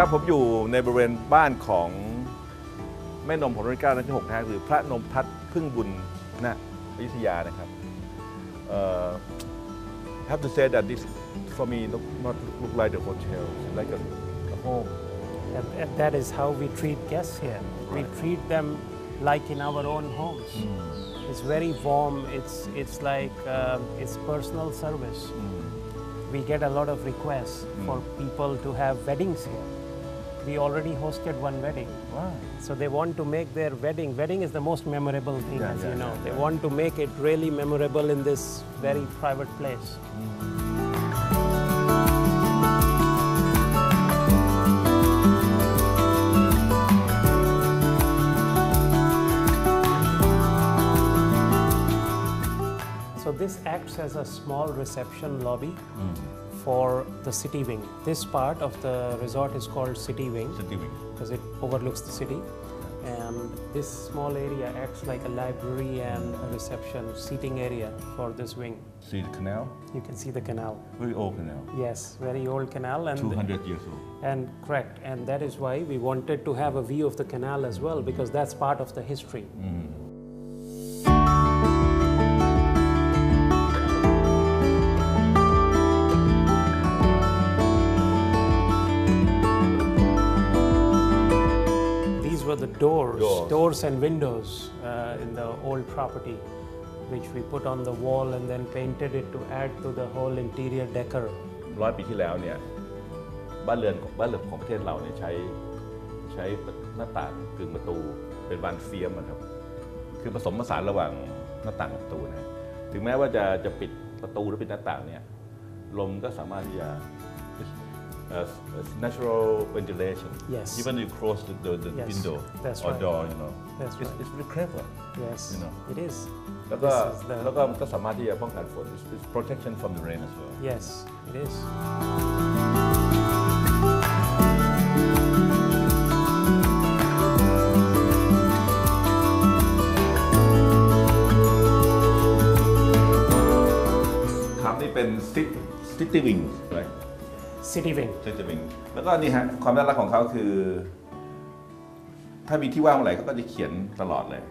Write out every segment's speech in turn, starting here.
ครับผมอยู่ในบริเวณบ้านของแม่นมของรัชกาลที่6นะหรือพระนมทัตพึ่งบุญณอยุธยานะครับ I have to say that this for me not look like the hotel like a home And that is how we treat guests here. We treat them like in our own homes. It's very warm. It's like it's personal service. We get a lot of requests for people to have weddings here. We already hosted one wedding. Wow. So they want to make their wedding. Wedding is the most memorable thing, as you know. They want to make it really memorable in this very private place. So this acts as a small reception lobby for the city wing. This part of the resort is called city wing. City wing. Because it overlooks the city. And this small area acts like a library and a reception seating area for this wing. See the canal? You can see the canal. Very old canal. Yes, very old canal. And 200 years old. And correct. And that is why we wanted to have a view of the canal as well, because that's part of the history. The doors and windows in the old property, which we put on the wall and then painted it to add to the whole interior decor. 100 ปีที่แล้วเนี่ยบ้านเรือนของประเทศเราเนี่ยใช้หน้าต่างกึ่งประตูเป็นบานเฟียมนะครับคือผสมผสานระหว่างหน้าต่างกับประตูนะถึงแม้ว่าจะปิดประตูหรือปิดหน้าต่างเนี่ยลมก็สามารถที่จะnatural ventilation. Yes. Even you close the yes. window That's or right. door, you know. That's right. It's very clever. Yes. You know. It is. แล้วก็สามารถที่จะป้องกันฝน It's protection from the rain as well. Yes, it is. ครับนี่เป็น city wing right City wing. City wing แล้วก็นี่ฮะความน่ารักของเขาคือถ้ามีที่ว่างเมื่อไหร่เขาก็จะเขียนตลอดเลย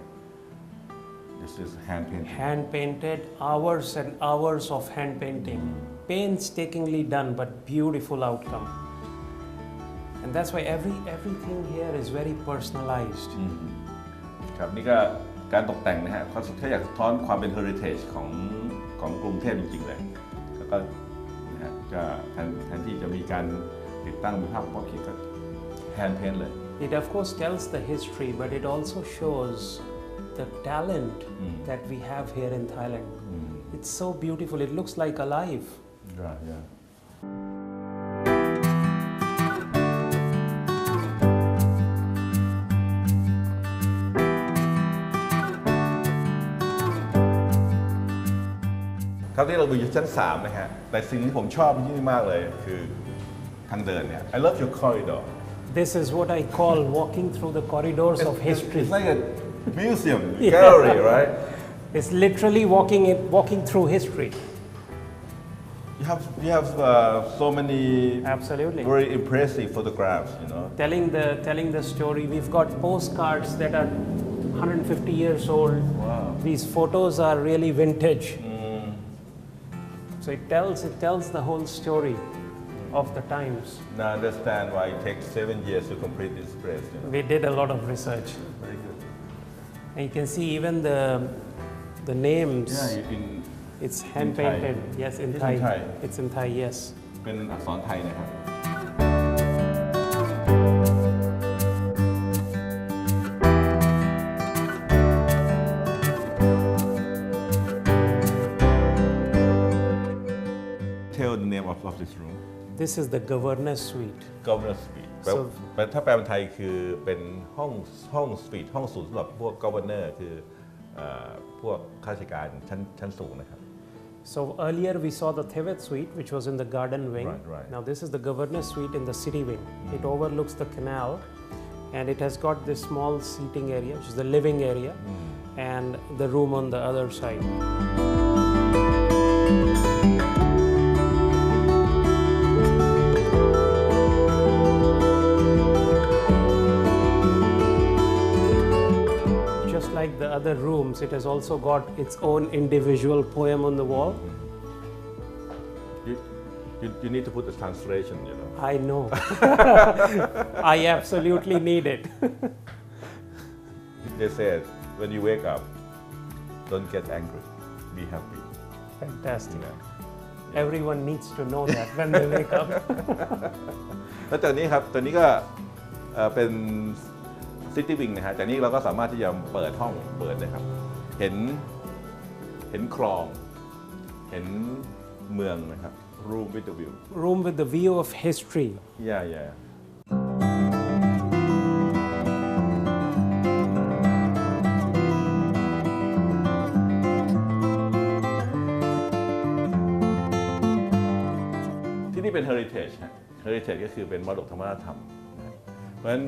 This is hand painted. Hand painted, hours and hours of hand painting. Painstakingly done, but beautiful outcome. And that's why everything here is very personalized. ครับนี่ก็การตกแต่งนะฮะเขาอยากสะท้อนความเป็น heritage ของกรุงเทพจริงๆเลยแล้วก็จะแทนที่จะมีการติดตั้งภาพปกเขียนก็ hand paint เลย It of course tells the history, but it also shows the talent that we have here in Thailand. It's so beautiful. It looks like alive. Yeah. ครับที่เราอยู่ชั้น3นะฮะแต่สิ่งที่ผมชอบที่นี่มากเลยคือทางเดินเนี่ย I love your corridor. This is what I call walking through the corridors of history. It's like a museum, gallery, right? It's literally walking through history. You have so many Absolutely very impressive photographs, you know. Telling the story. We've got postcards that are 150 years old. Wow. These photos are really vintage. So it tells the whole story of the times. Now I understand why it takes 7 years to complete this place. You know? We did a lot of research. Very good. And you can see even the names. Yeah, it's hand painted. Yes, in Thai. In Thai. It's in Thai. Yes. เป็นอักษรไทยนะครับ Tell the name of this room. This is the governor's suite. Governor Suite. ถ้าแปลเป็นไทยคือเป็นห้องสวีทห้องสูงสำหรับพวก governor คือพวกข้าราชการชั้นสูงนะครับ So earlier we saw the Thevet suite, which was in the garden wing. Right. Now this is the governor's suite in the city wing. It overlooks the canal, and it has got this small seating area, which is the living area, and the room on the other side. other rooms, it has also got its own individual poem on the wall. You need to put the translation, you know. I know. I absolutely need it. They said, when you wake up, don't get angry, be happy. Fantastic. Yeah. Everyone needs to know that when they wake up. แล้วจากนี้ครับตัวนี้ก็เป็น City Wing นะฮะจากนี้เราก็สามารถที่จะเปิดห้องเปิดนะครับเห็นคลองเห็นเมืองนะครับ Room with the view. Room with the view of history. Yeah. ที่นี่เป็น heritage ฮะ heritage ก็คือเป็นมรดกทางวัฒนธรรมนะเพราะฉะนั้น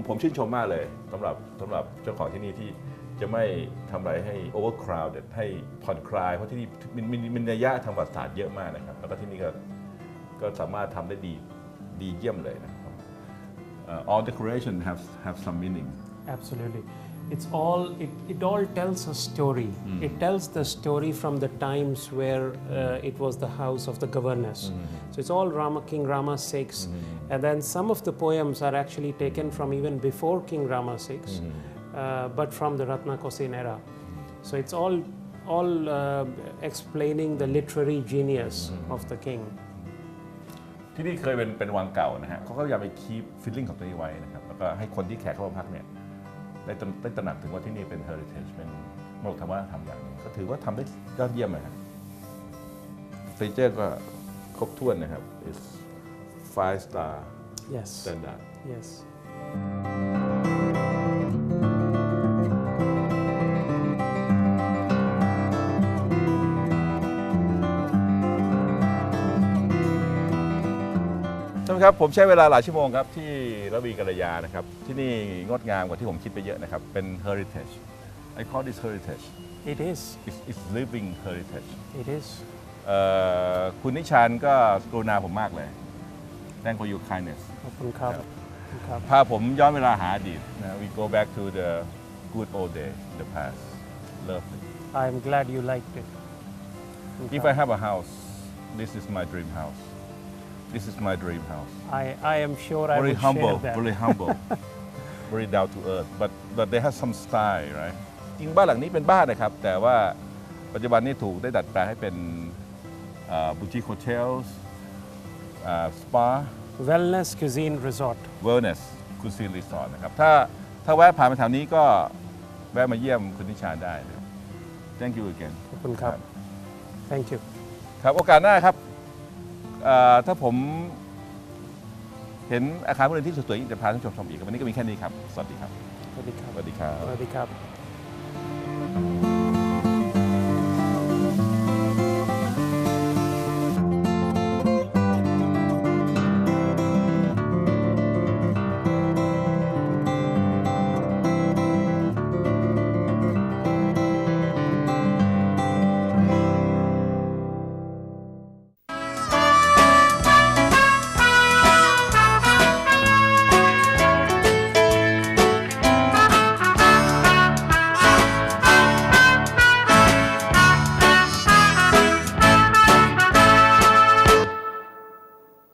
ผมชื่นชมมากเลยสำหรับเจ้าของที่นี่ที่จะไม่ทำอะไรให้ overcrowded ให้ผ่อนคลายเพราะที่นี่มีนัยยะทางประวัติศาสตร์เยอะมากนะครับแล้วก็ที่นี่ก็สามารถทำได้ดีเยี่ยมเลยนะครับ all decoration have some meaning. Absolutely. It all tells a story. It tells the story from the times where it was the house of the governors. So it's all King Rama VI. And then some of the poems are actually taken from even before King Rama VI, but from the Rana Kh's era. So it's all explaining the literary genius of the king. ที่นี่เคยเป็นวังเก่านะฮะเขาก็พยายามไปคีปฟีลลิ่งของตัวนี้ไว้นะครับแล้วก็ให้คนที่แขกเข้ามาพักเนี่ยได้ตระหนักถึงว่าที่นี่เป็น heritage เป็นมรดกทางวัฒนธรรมอย่างหนึงก็ถือว่าทำได้ยอดเยี่ยมเลยครับเฟเจอร์ก็ครบถ้วนนะครับ is 5 star Yes. standard. Yes. ท่านครับผมใช้เวลาหลายชั่วโมงครับที่ระวีกัลยานะครับที่นี่งดงามกว่าที่ผมคิดไปเยอะนะครับเป็น heritage I call this heritage It is. it's living heritage It is. คุณนิชานก็กรุณาผมมากเลย Thank for your kindness ขอบคุณครับ พาผมย้อนเวลาหาอดีตนะ We go back to the good old day the past love it I'm glad you liked it. If I have a house this is my dream house This is my dream house. I am sure I Very will humble, share that. very humble, very down to earth. But they have some style, right? จริงบ้านหลังนี้เป็นบ้านนะครับแต่ว่าปัจจุบันนี้ถูกได้ดัดแปลงให้เป็นboutique hotels, spa, Wellness Cuisine Resort. wellness cuisine resort นะครับถ้าแวะผ่านมาแถวนี้ก็แวะมาเยี่ยมคุณนิชาได้นะ Thank you again. ขอบคุณครับ Thank you. ครับโอกาสหน้าครับถ้าผมเห็นอาคารผู้เรียนที่สวยๆจะพาท่านผู้ชมชมอีกวันนี้ก็มีแค่นี้ครับสวัสดีครับ สวัสดีครับ สวัสดีครับ สวัสดีครับ